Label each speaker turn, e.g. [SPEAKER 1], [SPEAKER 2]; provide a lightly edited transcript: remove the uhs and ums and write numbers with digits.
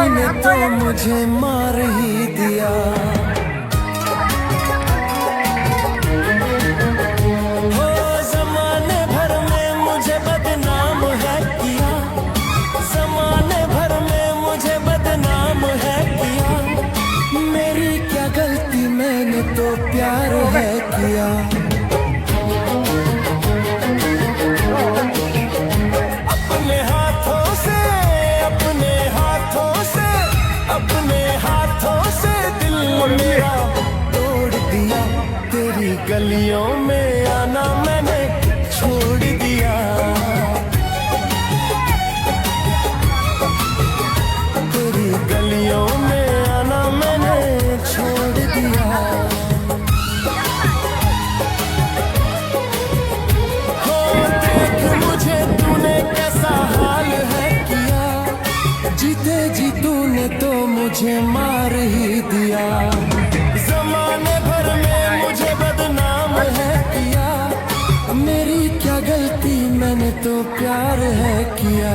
[SPEAKER 1] ने तो मुझे मार ही दिया। हो जमाने भर में मुझे बदनाम है किया, जमाने भर में मुझे बदनाम है किया। मेरी क्या गलती, मैंने तो प्यार है किया। अपने हाथों से, अपने हाथों से, अपने हाथों से दिल मेरा तोड़ दिया। तेरी गलियों में आना मैंने छोड़ दिया। तेरी गलियों में आना मैंने छोड़ दिया। हो देख मुझे तूने कैसा हाल है किया, जीते जी तूने तो मुझे मार ही दिया। जमाने भर में मुझे बदनाम है किया। मेरी क्या गलती, मैंने तो प्यार है किया।